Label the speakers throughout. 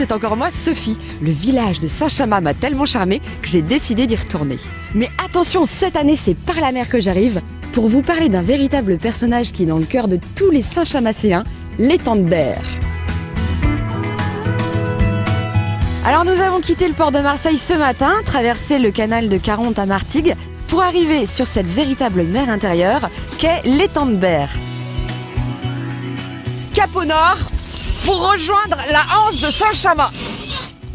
Speaker 1: c'est encore moi, Sophie. Le village de Saint-Chamas m'a tellement charmée que j'ai décidé d'y retourner. Mais attention, cette année, c'est par la mer que j'arrive pour vous parler d'un véritable personnage qui est dans le cœur de tous les Saint-Chamasséens, l'étang de Berre. Alors nous avons quitté le port de Marseille ce matin, traversé le canal de Caronte à Martigues, pour arriver sur cette véritable mer intérieure qu'est l'étang de Berre. Cap au nord, pour rejoindre la anse de Saint-Chamas.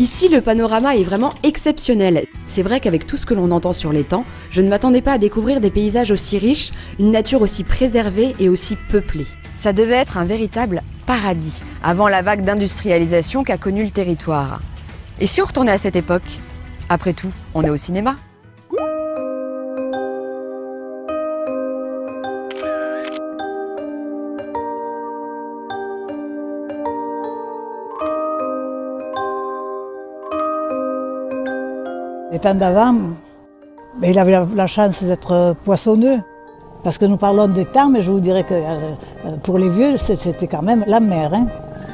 Speaker 1: Ici, le panorama est vraiment exceptionnel. C'est vrai qu'avec tout ce que l'on entend sur l'étang, je ne m'attendais pas à découvrir des paysages aussi riches, une nature aussi préservée et aussi peuplée. Ça devait être un véritable paradis, avant la vague d'industrialisation qu'a connue le territoire. Et si on retournait à cette époque? Après tout, on est au cinéma.
Speaker 2: L'étang d'avant, il avait la chance d'être poissonneux, parce que nous parlons d'étang, mais je vous dirais que pour les vieux, c'était quand même la mer. Hein.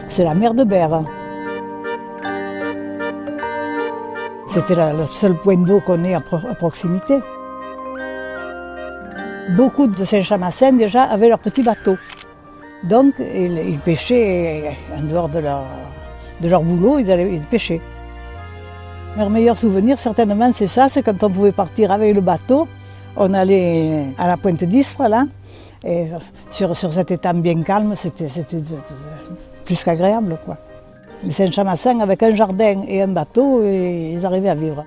Speaker 2: C'est la mer de Berre. C'était le seul point d'eau qu'on ait à proximité. Beaucoup de Saint-Chamassens déjà avaient leur petit bateau. Donc ils pêchaient en dehors de leur boulot, ils pêchaient. Leur meilleur souvenir, certainement, c'est ça, c'est quand on pouvait partir avec le bateau. On allait à la Pointe d'Istres, là, et sur cet étang bien calme, c'était plus qu'agréable, quoi. Les Saint-Chamassens, avec un jardin et un bateau, ils arrivaient à vivre.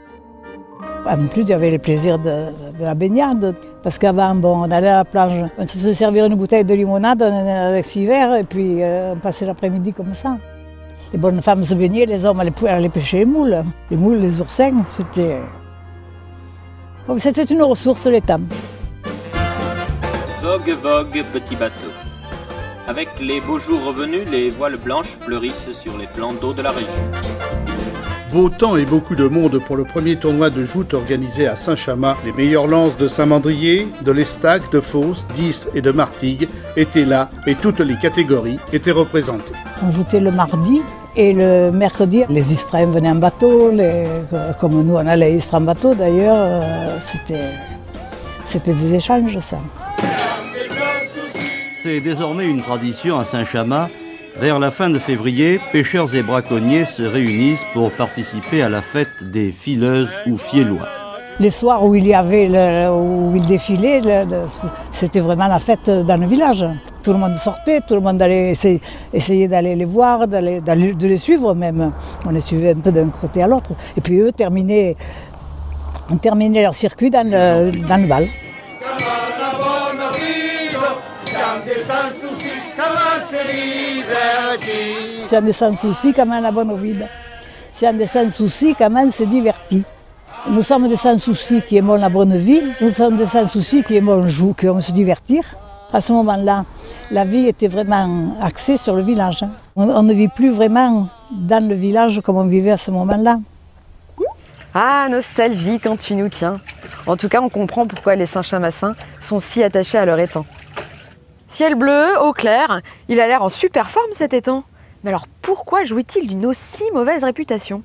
Speaker 2: En plus, il y avait les plaisirs de la baignade, parce qu'avant, bon, on allait à la plage, on se faisait servir une bouteille de limonade avec 6 verres, et puis on passait l'après-midi comme ça. Les bonnes femmes se baignaient, les hommes allaient pêcher les moules, les oursins, c'était une ressource, l'étang.
Speaker 3: Vogue, vogue, petit bateau. Avec les beaux jours revenus, les voiles blanches fleurissent sur les plans d'eau de la région.
Speaker 4: Beau temps et beaucoup de monde pour le premier tournoi de joute organisé à Saint-Chamas. Les meilleures lances de Saint-Mandrier, de l'Estac, de Fos, d'Istres et de Martigues étaient là et toutes les catégories étaient représentées.
Speaker 2: On jouait le mardi et le mercredi, les Istrens venaient en bateau, comme nous on allait à Istres en bateau d'ailleurs, c'était des échanges ça.
Speaker 5: C'est désormais une tradition à Saint-Chamas. Vers la fin de février, pêcheurs et braconniers se réunissent pour participer à la fête des fileuses ou fiellois.
Speaker 2: Les soirs où il défilait, c'était vraiment la fête dans le village. Tout le monde sortait, tout le monde allait essayer d'aller les voir, de les suivre même. On les suivait un peu d'un côté à l'autre. Et puis eux terminaient leur circuit dans le bal. Si on est sans souci, comment la bonne vide. Si on est sans souci, comment on se divertit. Nous sommes des sans soucis qui aimons la bonne vie, nous sommes des sans soucis qui aimons jouer, qui aimons se divertir. À ce moment-là, la vie était vraiment axée sur le village. On ne vit plus vraiment dans le village comme on vivait à ce moment-là.
Speaker 1: Ah, nostalgie quand tu nous tiens. En tout cas, on comprend pourquoi les Saint-Chamassens sont si attachés à leur étang. Ciel bleu, eau claire, il a l'air en super forme cet étang. Mais alors pourquoi jouit-il d'une aussi mauvaise réputation?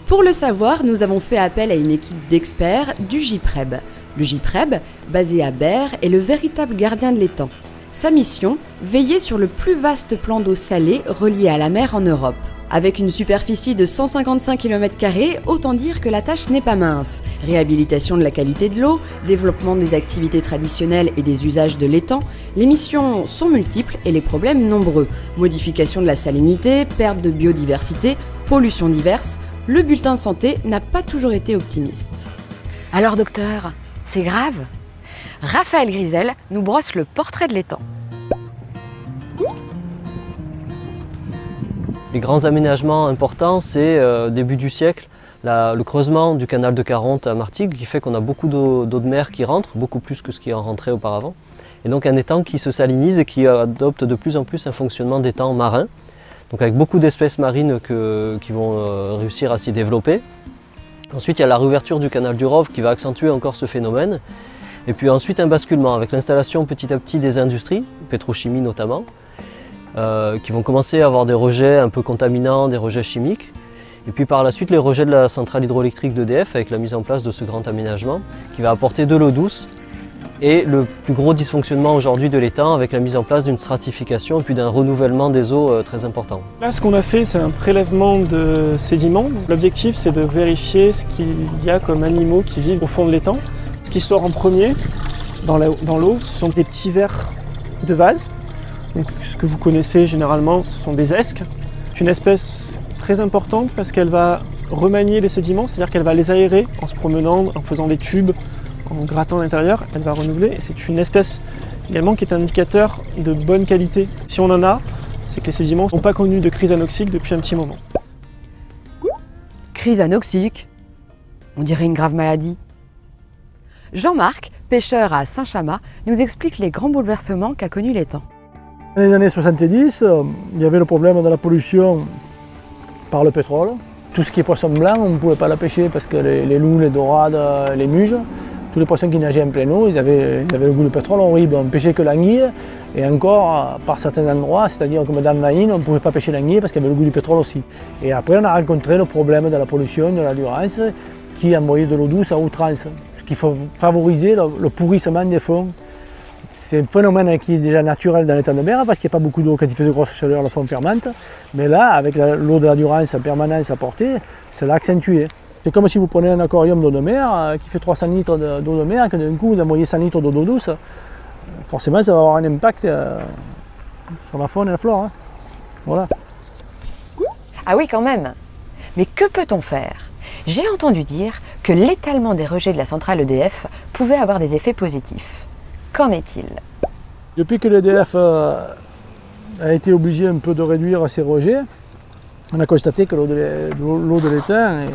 Speaker 1: Pour le savoir, nous avons fait appel à une équipe d'experts du GIPREB. Le GIPREB, basé à Berre, est le véritable gardien de l'étang. Sa mission, veiller sur le plus vaste plan d'eau salée relié à la mer en Europe. Avec une superficie de 155 km², autant dire que la tâche n'est pas mince. Réhabilitation de la qualité de l'eau, développement des activités traditionnelles et des usages de l'étang, les missions sont multiples et les problèmes nombreux. Modification de la salinité, perte de biodiversité, pollution diverses, le bulletin santé n'a pas toujours été optimiste. Alors docteur, c'est grave? Raphaël Grisel nous brosse le portrait de l'étang.
Speaker 6: Les grands aménagements importants, c'est début du siècle, le creusement du canal de Caronte à Martigues qui fait qu'on a beaucoup d'eau de mer qui rentre, beaucoup plus que ce qui en rentrait auparavant. Et donc un étang qui se salinise et qui adopte de plus en plus un fonctionnement d'étang marin. Donc avec beaucoup d'espèces marines qui vont réussir à s'y développer. Ensuite il y a la réouverture du canal du Rove qui va accentuer encore ce phénomène. Et puis ensuite un basculement avec l'installation petit à petit des industries, pétrochimie notamment. qui vont commencer à avoir des rejets un peu contaminants, des rejets chimiques. Et puis par la suite, les rejets de la centrale hydroélectrique d'EDF avec la mise en place de ce grand aménagement qui va apporter de l'eau douce. Et le plus gros dysfonctionnement aujourd'hui de l'étang avec la mise en place d'une stratification et puis d'un renouvellement des eaux très important.
Speaker 7: Là, ce qu'on a fait, c'est un prélèvement de sédiments. L'objectif, c'est de vérifier ce qu'il y a comme animaux qui vivent au fond de l'étang. Ce qui sort en premier dans l'eau, ce sont des petits vers de vase. Donc, ce que vous connaissez généralement, ce sont des esques. C'est une espèce très importante parce qu'elle va remanier les sédiments, c'est-à-dire qu'elle va les aérer en se promenant, en faisant des tubes, en grattant l'intérieur, elle va renouveler. Et c'est une espèce également qui est un indicateur de bonne qualité. Si on en a, c'est que les sédiments n'ont pas connu de crise anoxique depuis un petit moment.
Speaker 1: Crise anoxique? On dirait une grave maladie. Jean-Marc, pêcheur à Saint-Chamas, nous explique les grands bouleversements qu'a connus l'étang.
Speaker 8: Dans les années 70, il y avait le problème de la pollution par le pétrole. Tout ce qui est poisson blanc, on ne pouvait pas la pêcher parce que les loups, les dorades, les muges, tous les poissons qui nageaient en pleine eau, ils avaient le goût de pétrole horrible. On ne pêchait que l'anguille et encore par certains endroits, c'est-à-dire comme dans Maïne, on ne pouvait pas pêcher l'anguille parce qu'il y avait le goût du pétrole aussi. Et après, on a rencontré le problème de la pollution, de la Durance, qui envoyait de l'eau douce à outrance, ce qui favorisait le pourrissement des fonds. C'est un phénomène qui est déjà naturel dans l'étang de mer parce qu'il n'y a pas beaucoup d'eau quand il fait de grosses chaleurs, le fond fermente. Mais là, avec l'eau de la Durance en permanence apportée, ça l'a accentué. C'est comme si vous prenez un aquarium d'eau de mer qui fait 300 litres d'eau de mer, que d'un coup vous envoyez 100 litres d'eau douce. Forcément, ça va avoir un impact sur la faune et la flore. Hein. Voilà.
Speaker 1: Ah oui, quand même. Mais que peut-on faire? J'ai entendu dire que l'étalement des rejets de la centrale EDF pouvait avoir des effets positifs. Qu'en est-il?
Speaker 8: Depuis que l'EDF a été obligé un peu de réduire ses rejets, on a constaté que l'eau de l'étang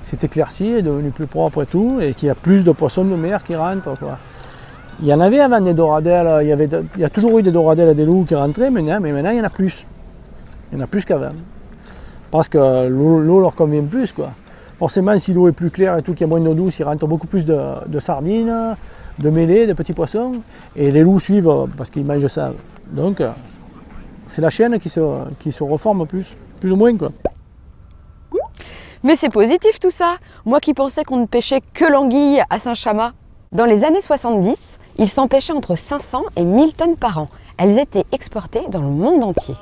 Speaker 8: s'est éclaircie, est devenue plus propre et tout, et qu'il y a plus de poissons de mer qui rentrent, quoi. Il y en avait avant des doradelles, il y a toujours eu des doradelles et des loups qui rentraient, mais maintenant il y en a plus. Il y en a plus qu'avant. Parce que l'eau leur convient plus, quoi. Forcément, si l'eau est plus claire et tout, qu'il y a moins d'eau douce, il rentre beaucoup plus de sardines, de mêlées, de petits poissons, et les loups suivent parce qu'ils mangent ça. Donc, c'est la chaîne qui se reforme plus ou moins, quoi.
Speaker 1: Mais c'est positif tout ça. Moi qui pensais qu'on ne pêchait que l'anguille à Saint-Chamas. Dans les années 70, il s'en pêchait entre 500 et 1000 tonnes par an. Elles étaient exportées dans le monde entier.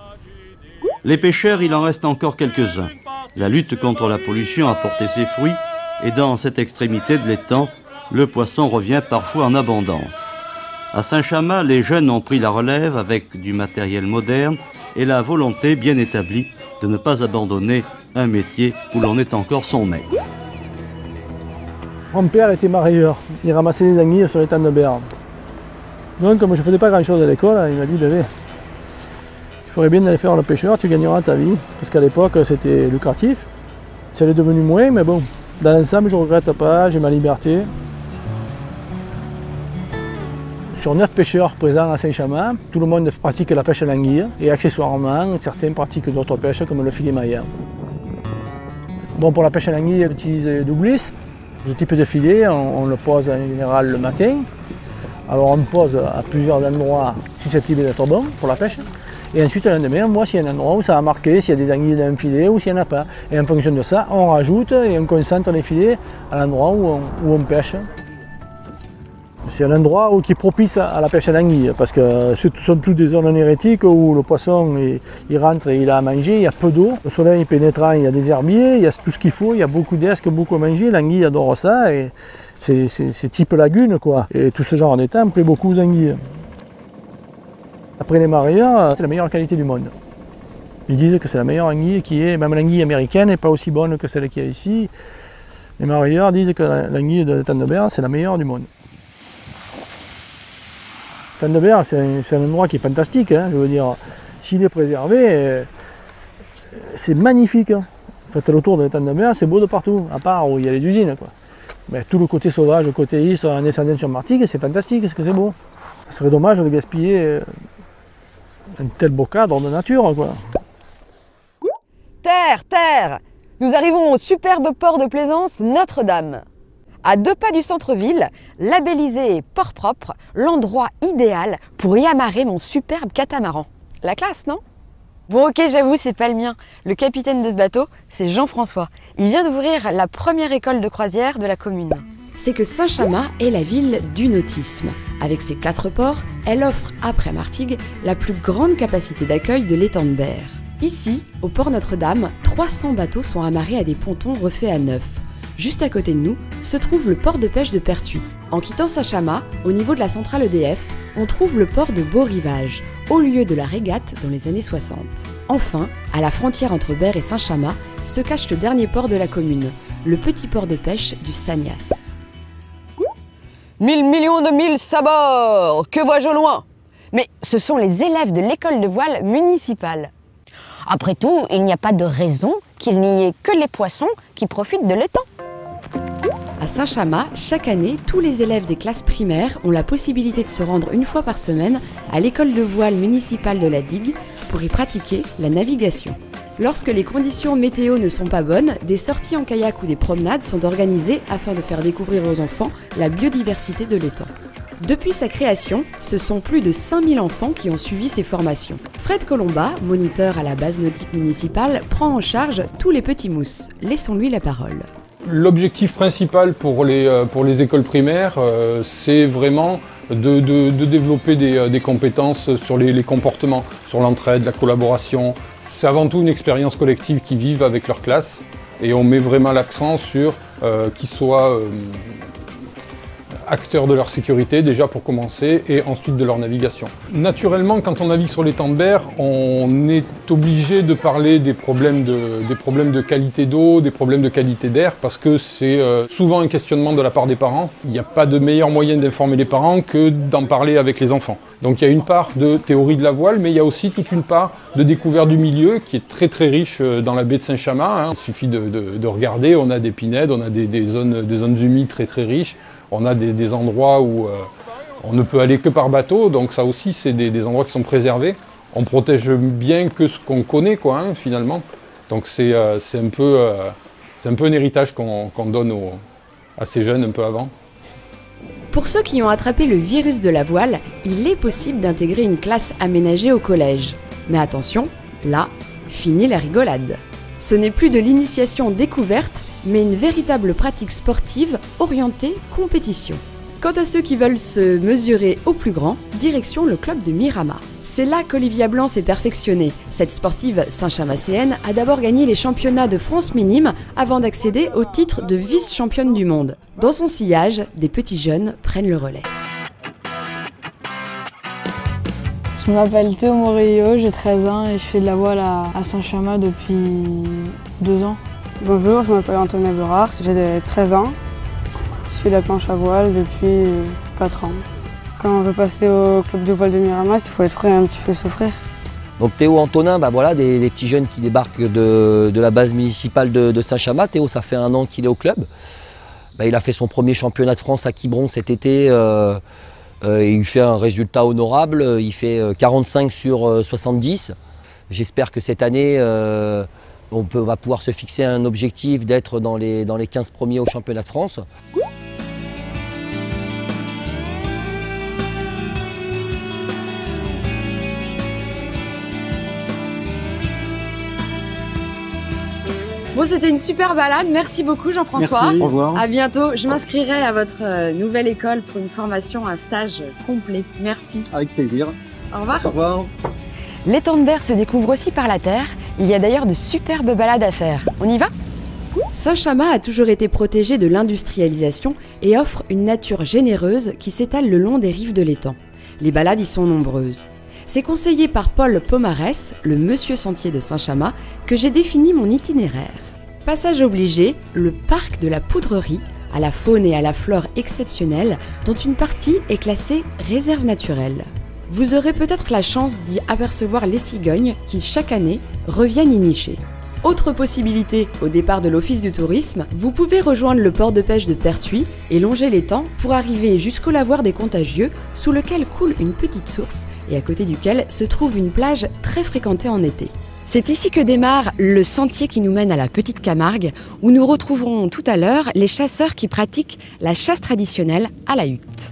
Speaker 5: Les pêcheurs, il en reste encore quelques-uns. La lutte contre la pollution a porté ses fruits et dans cette extrémité de l'étang, le poisson revient parfois en abondance. À Saint-Chamas, les jeunes ont pris la relève avec du matériel moderne et la volonté bien établie de ne pas abandonner un métier où l'on est encore son maître.
Speaker 8: Mon père était marailleur, il ramassait les anguilles sur l'étang de Berre. Donc comme je ne faisais pas grand chose à l'école, il m'a dit bébé, il faudrait bien d'aller faire le pêcheur, tu gagneras ta vie. Parce qu'à l'époque c'était lucratif, ça l'est devenu moins, mais bon, dans l'ensemble je ne regrette pas, j'ai ma liberté. Sur 9 pêcheurs présents à Saint-Chamas, tout le monde pratique la pêche à l'anguille et accessoirement certains pratiquent d'autres pêches comme le filet maillat. Bon, pour la pêche à l'anguille, on utilise le doublisse. Ce type de filet, on le pose en général le matin. Alors on le pose à plusieurs endroits susceptibles d'être bons pour la pêche. Et ensuite, le lendemain, on voit s'il y a un endroit où ça a marqué, s'il y a des anguilles dans un filet ou s'il n'y en a pas. Et en fonction de ça, on rajoute et on concentre les filets à l'endroit où on pêche. C'est un endroit qui est propice à la pêche à l'anguille, parce que ce sont toutes des zones anérétiques où le poisson il rentre et il a à manger, il y a peu d'eau. Le soleil pénétrant, il y a des herbiers, il y a tout ce qu'il faut, il y a beaucoup d'esques, beaucoup à manger. L'anguille adore ça, et c'est type lagune, quoi. Et tout ce genre d'étang plaît beaucoup aux anguilles. Après les marailleurs, c'est la meilleure qualité du monde. Ils disent que c'est la meilleure anguille qui est, même l'anguille américaine n'est pas aussi bonne que celle qu'il y a ici. Les marailleurs disent que l'anguille de l'étang de Berre, c'est la meilleure du monde. L'étang de Berre, c'est un endroit qui est fantastique, hein, je veux dire, s'il est préservé, c'est magnifique. Hein. Faites le tour de l'étang de Berre, c'est beau de partout, à part où il y a les usines, quoi. Mais tout le côté sauvage, le côté Is, en descendant sur Martigues, c'est fantastique, est-ce que c'est beau? Ce serait dommage de gaspiller un tel beau cadre de nature, quoi.
Speaker 1: Terre, terre! Nous arrivons au superbe port de plaisance Notre-Dame. À 2 pas du centre-ville, labellisé port propre, l'endroit idéal pour y amarrer mon superbe catamaran. La classe, non? Bon ok, j'avoue, c'est pas le mien. Le capitaine de ce bateau, c'est Jean-François. Il vient d'ouvrir la première école de croisière de la commune.
Speaker 9: C'est que Saint-Chamas est la ville du nautisme. Avec ses 4 ports, elle offre, après Martigues, la plus grande capacité d'accueil de l'étang de Berre. Ici, au port Notre-Dame, 300 bateaux sont amarrés à des pontons refaits à neuf. Juste à côté de nous, se trouve le port de pêche de Pertuis. En quittant Saint-Chamas, au niveau de la centrale EDF, on trouve le port de Beau-Rivage, au lieu de la régate dans les années 60. Enfin, à la frontière entre Berre et Saint-Chamas, se cache le dernier port de la commune, le petit port de pêche du Sagnas.
Speaker 1: 1000 millions de mille sabords, que vois-je au loin? Mais ce sont les élèves de l'école de voile municipale.
Speaker 10: Après tout, il n'y a pas de raison qu'il n'y ait que les poissons qui profitent de l'étang.
Speaker 9: À Saint-Chamas, chaque année, tous les élèves des classes primaires ont la possibilité de se rendre une fois par semaine à l'école de voile municipale de la Digue pour y pratiquer la navigation. Lorsque les conditions météo ne sont pas bonnes, des sorties en kayak ou des promenades sont organisées afin de faire découvrir aux enfants la biodiversité de l'étang. Depuis sa création, ce sont plus de 5000 enfants qui ont suivi ces formations. Fred Colomba, moniteur à la base nautique municipale, prend en charge tous les petits mousses. Laissons-lui la parole.
Speaker 11: L'objectif principal pour les écoles primaires, c'est vraiment de développer des compétences sur les comportements, sur l'entraide, la collaboration. C'est avant tout une expérience collective qu'ils vivent avec leur classe et on met vraiment l'accent sur qu'ils soient acteurs de leur sécurité déjà pour commencer et ensuite de leur navigation. Naturellement, quand on navigue sur l'étang de Berre, on est obligé de parler des problèmes de qualité d'eau, des problèmes de qualité d'air parce que c'est souvent un questionnement de la part des parents. Il n'y a pas de meilleur moyen d'informer les parents que d'en parler avec les enfants. Donc il y a une part de théorie de la voile, mais il y a aussi toute une part de découverte du milieu qui est très très riche dans la baie de Saint-Chamas. Il suffit de regarder, on a des pinèdes, on a des zones humides très très riches. On a des endroits où on ne peut aller que par bateau, donc ça aussi c'est des endroits qui sont préservés. On protège bien que ce qu'on connaît finalement. Donc c'est un peu un héritage qu'on donne à ces jeunes un peu avant.
Speaker 9: Pour ceux qui ont attrapé le virus de la voile, il est possible d'intégrer une classe aménagée au collège. Mais attention, là, fini la rigolade. Ce n'est plus de l'initiation découverte, mais une véritable pratique sportive orientée compétition. Quant à ceux qui veulent se mesurer au plus grand, direction le club de Mirama. C'est là qu'Olivia Blanc s'est perfectionnée. Cette sportive saint-chamasséenne a d'abord gagné les championnats de France minimes avant d'accéder au titre de vice-championne du monde. Dans son sillage, des petits jeunes prennent le relais.
Speaker 12: Je m'appelle Théo Morillo, j'ai 13 ans et je fais de la voile à Saint-Chamas depuis 2 ans.
Speaker 13: Bonjour, je m'appelle Antoine Berard, j'ai 13 ans. Je fais de la planche à voile depuis 4 ans. Quand on veut passer au club de voile de Miramas, il faut être prêt à un petit peu souffrir.
Speaker 14: Donc Théo Antonin, voilà, des petits jeunes qui débarquent de la base municipale de Saint-Chamas. Théo, ça fait 1 an qu'il est au club. Il a fait son premier championnat de France à Quiberon cet été. Il fait un résultat honorable, il fait 45 sur 70. J'espère que cette année, on va pouvoir se fixer un objectif d'être dans les 15 premiers au championnat de France.
Speaker 1: Bon, c'était une super balade. Merci beaucoup, Jean-François.
Speaker 7: Merci, au revoir.
Speaker 1: À bientôt. Je m'inscrirai à votre nouvelle école pour une formation, un stage complet. Merci.
Speaker 7: Avec plaisir.
Speaker 1: Au revoir.
Speaker 7: Au revoir.
Speaker 1: L'étang de Berre se découvre aussi par la terre. Il y a d'ailleurs de superbes balades à faire. On y va?
Speaker 9: Saint-Chamas a toujours été protégé de l'industrialisation et offre une nature généreuse qui s'étale le long des rives de l'étang. Les balades y sont nombreuses. C'est conseillé par Paul Pomarès, le monsieur sentier de Saint-Chamas, que j'ai défini mon itinéraire. Passage obligé, le parc de la Poudrerie, à la faune et à la flore exceptionnelle, dont une partie est classée réserve naturelle. Vous aurez peut-être la chance d'y apercevoir les cigognes qui, chaque année, reviennent y nicher. Autre possibilité, au départ de l'Office du tourisme, vous pouvez rejoindre le port de pêche de Pertuis et longer l'étang pour arriver jusqu'au lavoir des Contagieux, sous lequel coule une petite source et à côté duquel se trouve une plage très fréquentée en été. C'est ici que démarre le sentier qui nous mène à la Petite Camargue, où nous retrouverons tout à l'heure les chasseurs qui pratiquent la chasse traditionnelle à la hutte.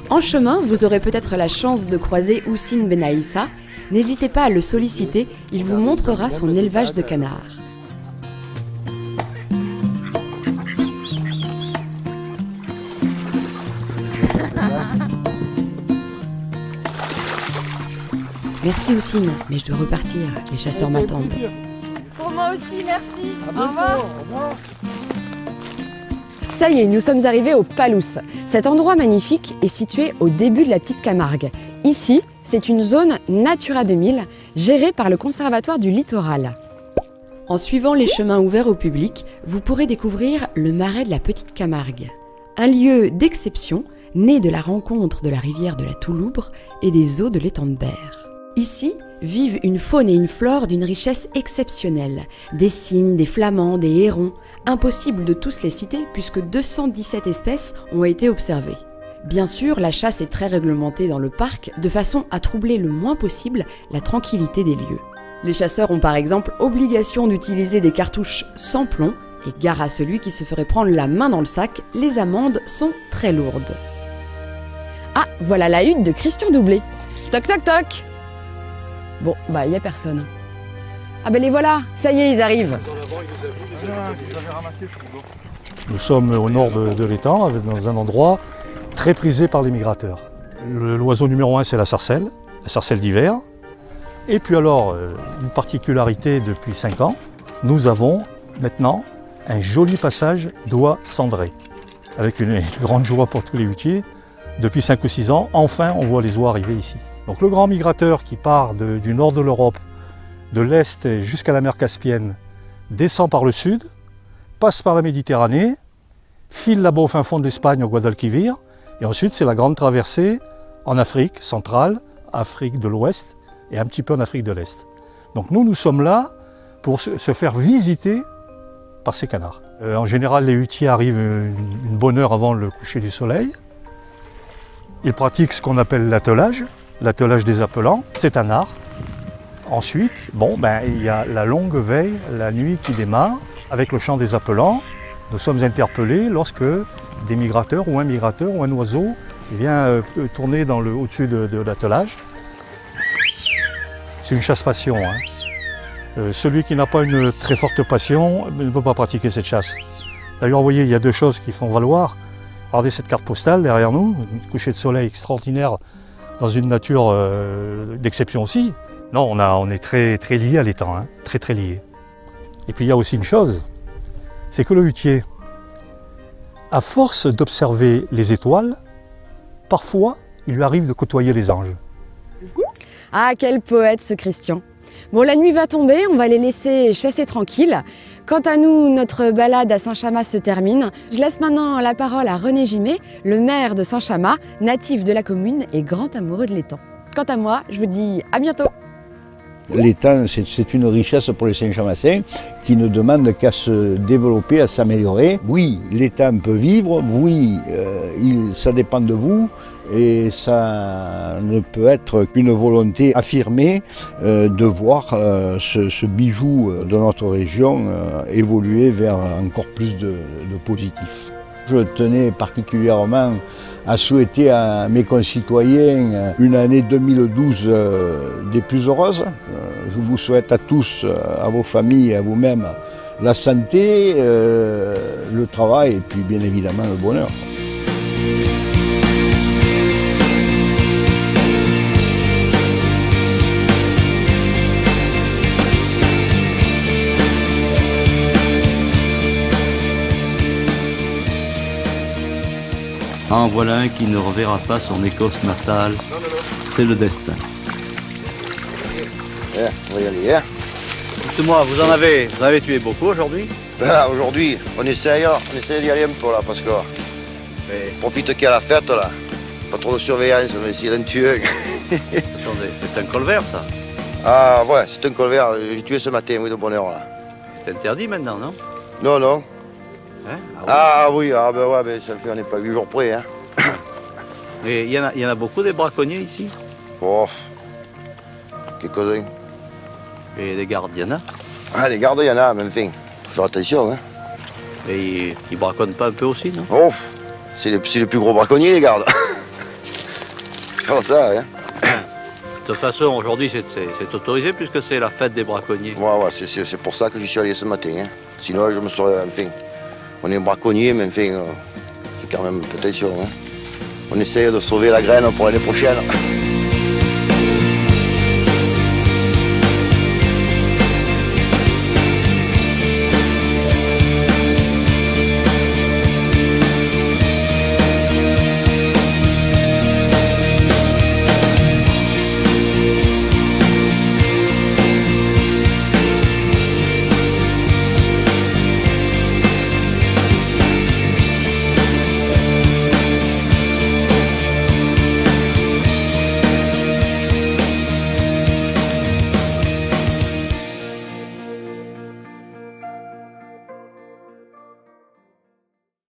Speaker 9: En chemin, vous aurez peut-être la chance de croiser Houssine Benaïssa. N'hésitez pas à le solliciter, il vous montrera son élevage de canards. Merci Houssine, mais je dois repartir, les chasseurs m'attendent.
Speaker 1: Pour moi aussi, merci. Au revoir. Ça y est, nous sommes arrivés au Palouse. Cet endroit magnifique est situé au début de la Petite Camargue. Ici, c'est une zone Natura 2000 gérée par le Conservatoire du Littoral. En suivant les chemins ouverts au public, vous pourrez découvrir le marais de la Petite Camargue. Un lieu d'exception, né de la rencontre de la rivière de la Touloubre et des eaux de l'étang de Berre. Ici, vivent une faune et une flore d'une richesse exceptionnelle. Des cygnes, des flamands, des hérons. Impossible de tous les citer puisque 217 espèces ont été observées. Bien sûr, la chasse est très réglementée dans le parc de façon à troubler le moins possible la tranquillité des lieux. Les chasseurs ont par exemple obligation d'utiliser des cartouches sans plomb et gare à celui qui se ferait prendre la main dans le sac, les amendes sont très lourdes. Ah, voilà la hutte de Christian Doublé. Toc toc toc. Bon, bah il n'y a personne. Ah ben les voilà, ça y est, ils arrivent.
Speaker 15: Nous sommes au nord de l'étang, dans un endroit très prisé par les migrateurs. L'oiseau numéro 1, c'est la sarcelle d'hiver. Et puis alors, une particularité depuis 5 ans, nous avons maintenant un joli passage d'oies cendrées. Avec une grande joie pour tous les huîtriers. Depuis 5 ou 6 ans, enfin on voit les oies arriver ici. Donc le grand migrateur qui part du nord de l'Europe, de l'Est jusqu'à la mer Caspienne, descend par le sud, passe par la Méditerranée, file là-bas au fin fond de l'Espagne, au Guadalquivir, et ensuite c'est la grande traversée en Afrique centrale, Afrique de l'Ouest et un petit peu en Afrique de l'Est. Donc nous sommes là pour se faire visiter par ces canards. En général, les huîtriers arrivent une bonne heure avant le coucher du soleil. Ils pratiquent ce qu'on appelle l'attelage des appelants, c'est un art. Ensuite, il y a la longue veille, la nuit qui démarre, avec le chant des appelants. Nous sommes interpellés lorsque des migrateurs ou un oiseau vient tourner au-dessus de l'attelage. C'est une chasse-passion. Celui qui n'a pas une très forte passion ne peut pas pratiquer cette chasse. D'ailleurs, vous voyez, il y a 2 choses qui font valoir. Regardez cette carte postale derrière nous, un coucher de soleil extraordinaire dans une nature d'exception aussi. Non, on est très, très lié à l'étang, très très lié. Et puis il y a aussi une chose, c'est que le huîtrier, à force d'observer les étoiles, parfois il lui arrive de côtoyer les anges.
Speaker 1: Ah, quel poète ce Christian. Bon, la nuit va tomber, on va les laisser chasser tranquilles. Quant à nous, notre balade à Saint-Chamas se termine. Je laisse maintenant la parole à René Gimet, le maire de Saint-Chamas, natif de la commune et grand amoureux de l'étang. Quant à moi, je vous dis à bientôt.
Speaker 16: L'étang, c'est une richesse pour les Saint-Chamassins qui ne demande qu'à se développer, à s'améliorer. Oui, l'étang peut vivre, oui, ça dépend de vous. Et ça ne peut être qu'une volonté affirmée de voir ce bijou de notre région évoluer vers encore plus de positif. Je tenais particulièrement à souhaiter à mes concitoyens une année 2012 des plus heureuses. Je vous souhaite à tous, à vos familles, à vous-même, la santé, le travail et puis bien évidemment le bonheur.
Speaker 5: En voilà un qui ne reverra pas son Écosse natale. C'est le destin.
Speaker 17: On va y aller,
Speaker 5: Dites-moi, vous en avez tué beaucoup aujourd'hui?
Speaker 17: Aujourd'hui, on essaye d'y aller un peu là, parce que profite qu'il y a la fête là. Pas trop de surveillance, on va essayer d'en tuer.
Speaker 5: C'est un colvert ça?
Speaker 17: Ah ouais, c'est un colvert, j'ai tué ce matin, oui, de bonne heure là.
Speaker 5: C'est interdit maintenant, non?
Speaker 17: Non, non.
Speaker 5: Hein?
Speaker 17: Ah oui, ça le fait, on n'est pas 8 jours près.
Speaker 5: Et il y en a beaucoup des braconniers ici?
Speaker 17: Oh, quelques-uns.
Speaker 5: Et des gardes, il y en a?
Speaker 17: Ah, des gardes, il y en a, mais enfin, faut faire attention.
Speaker 5: Et ils braconnent pas un peu aussi, non?
Speaker 17: Oh, c'est les plus gros braconniers, les gardes. Comme ça, hein.
Speaker 5: De toute façon, aujourd'hui, c'est autorisé puisque c'est la fête des braconniers.
Speaker 17: Ouais, c'est pour ça que j'y suis allé ce matin. Hein. Sinon, je me serais... Enfin, on est braconnier, mais enfin, c'est quand même peut-être sûr. Hein. On essaye de sauver la graine pour l'année prochaine.